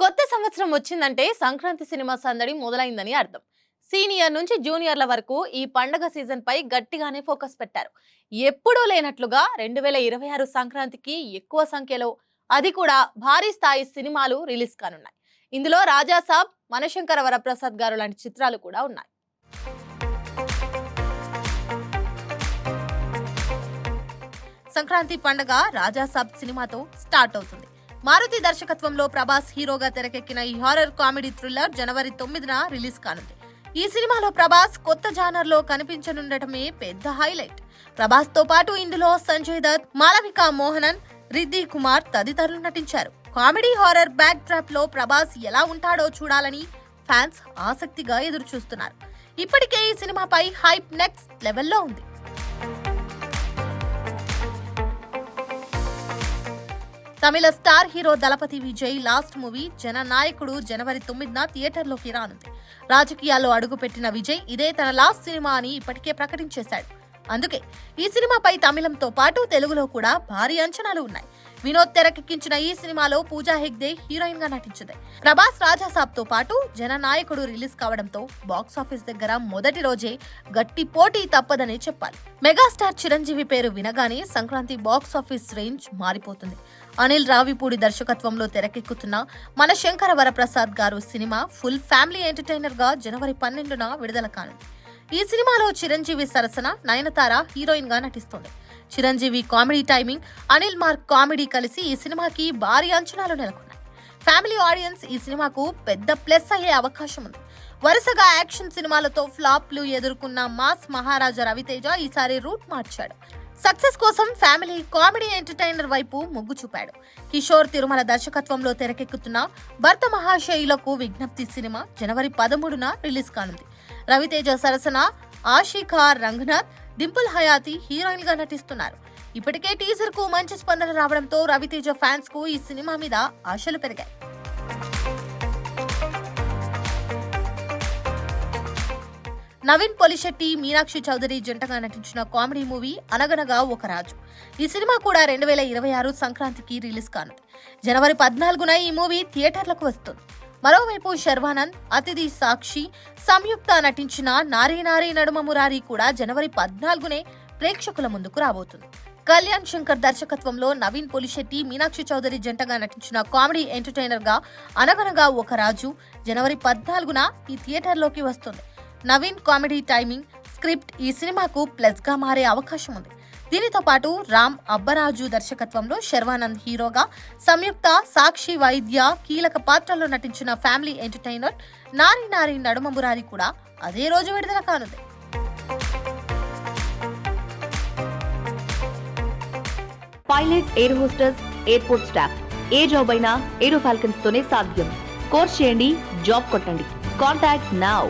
కొత్త సంవత్సరం వచ్చిందంటే సంక్రాంతి సినిమా సందడి మొదలైందని అర్థం. సీనియర్ నుంచి జూనియర్ల వరకు ఈ పండగ సీజన్ పై గట్టిగానే ఫోకస్ పెట్టారు. ఎప్పుడూ లేనట్లుగా 2026 సంక్రాంతికి ఎక్కువ సంఖ్యలో, అది కూడా భారీ స్థాయి సినిమాలు రిలీజ్ కానున్నాయి. ఇందులో రాజాసాబ్, మనశంకర వరప్రసాద్ గారు లాంటి చిత్రాలు కూడా ఉన్నాయి. సంక్రాంతి పండగ రాజాసాబ్ సినిమాతో స్టార్ట్ అవుతుంది. మారుతి దర్శకత్వంలో ప్రభాస్ హీరోగా తెరకెక్కిన ఈ హారర్ కామెడీ థ్రిల్లర్ జనవరి 9న రిలీజ్ కానుంది. ఈ సినిమాలో ప్రభాస్ కొత్త జానర్ లో కనిపించనుండటమే పెద్ద హైలైట్. ప్రభాస్ తో పాటు ఇందులో సంజయ్ దత్, మాలవిక మోహనన్, రిద్ధి కుమార్ తదితరులు నటించారు. కామెడీ హారర్ బ్యాక్ డ్రాప్ లో ప్రభాస్ ఎలా ఉంటాడో చూడాలని ఫ్యాన్స్ ఆసక్తిగా ఎదురు చూస్తున్నారు. ఇప్పటికే ఈ సినిమాపై హైప్ నెక్స్ట్ లెవెల్లో ఉంది. తమిళ స్టార్ హీరో దళపతి విజయ్ లాస్ట్ మూవీ జననాయకుడు జనవరి 9న థియేటర్లోకి రానుంది. రాజకీయాల్లో అడుగుపెట్టిన విజయ్ ఇదే తన లాస్ట్ సినిమా అని ఇప్పటికే ప్రకటించేశాడు. అందుకే ఈ సినిమాపై తమిళంతో పాటు తెలుగులో కూడా భారీ అంచనాలు ఉన్నాయి. వినోద్ తెరకెక్కించిన ఈ సినిమాలో పూజా హెగ్డే హీరోయిన్ గా నటించింది. ప్రభాస్ రాజాసాబ్ తో పాటు జననాయకుడు రిలీజ్ కావడంతో బాక్సాఫీస్ దగ్గర మొదటి రోజే గట్టి పోటీ తప్పదని చెప్పాలి. మెగాస్టార్ చిరంజీవి పేరు వినగానే సంక్రాంతి బాక్సాఫీస్ రేంజ్ మారిపోతుంది. అనిల్ రావిపూడి దర్శకత్వంలో తెరకెక్కుతున్న మనశంకర వరప్రసాద్ గారు సినిమా ఫుల్ ఫ్యామిలీ ఎంటర్టైనర్ గా జనవరి 12న విడుదల కానుంది. ఈ సినిమాలో చిరంజీవి సరసన నయనతార హీరోయిన్ గా నటిస్తుంది. Chiranjeevi comedy timing, Anil mark comedy కలిసి ఈ సినిమాకి భారీ అంచనాలు నెలకొన్నాయి. ఫ్యామిలీ ఆడియన్స్ ఈ సినిమాకు పెద్ద ప్లస్ అయ్యే అవకాశం ఉంది. వరుసగా యాక్షన్ సినిమాలతో ఫ్లాప్లు ఎదుర్కొన్న మాస్ మహారాజా రవితేజ ఈసారి రూట్ మార్చాడు. సక్సెస్ కోసం ఫ్యామిలీ కామెడీ ఎంటర్టైనర్ వైపు మొగ్గు చూపాడు. కిషోర్ తిరుమల దర్శకత్వంలో తెరకెక్కుతున్న భర్త మహాశయులకు విజ్ఞప్తి సినిమా జనవరి 13న రిలీజ్ కానుంది. రవితేజ సరసన ఆషిఖా రంగనాథ్, డింపుల్ హయాతి హీరోయిన్ గా నటిస్తున్నారు. ఇప్పటికే టీజర్ కు మంచి స్పందన రావడంతో రవితేజ ఫ్యాన్స్ కు ఈ సినిమా మీద ఆశలు పెరిగాయి. నవీన్ పొలిశెట్టి, మీనాక్షి చౌదరి జంటగా నటించిన కామెడీ మూవీ అనగనగా ఒక రాజు. ఈ సినిమా కూడా 2026 సంక్రాంతికి రిలీజ్ కానుంది. జనవరి 14న ఈ మూవీ థియేటర్లకు వస్తుంది. మరోవైపు శర్వానంద్, అతిథి సాక్షి సంయుక్త నటించిన నారీ నారీ నడుమ మురారి కూడా జనవరి 14నే ప్రేక్షకుల ముందుకు రాబోతుంది. కళ్యాణ్ శంకర్ దర్శకత్వంలో నవీన్ పొలిశెట్టి, మీనాక్షి చౌదరి జంటగా నటించిన కామెడీ ఎంటర్టైనర్ గా అనగనగా ఒక రాజు జనవరి 14న ఈ థియేటర్లోకి వస్తుంది. నవీన్ కామెడీ టైమింగ్, స్క్రిప్ట్ ఈ సినిమాకు ప్లస్ గా మారే అవకాశం ఉంది. దీనితో పాటు రామ్ అబ్బరాజు దర్శకత్వంలో శర్వానంద్ హీరోగా, సంయుక్త, సాక్షి వైద్య కీలక పాత్రలో నటించిన ఫ్యామిలీ ఎంటర్టైనర్ నారీ నారీ నడుమ మురారి కూడా అదే రోజు విడుదల కానుంది. Pilot, air hostess, airport staff ఏ జాబ్ అయినా ఏరో ఫాల్కన్స్ తోనే సాధ్యం. కోర్స్ చేయండి, జాబ్ కొట్టండి. Contact now.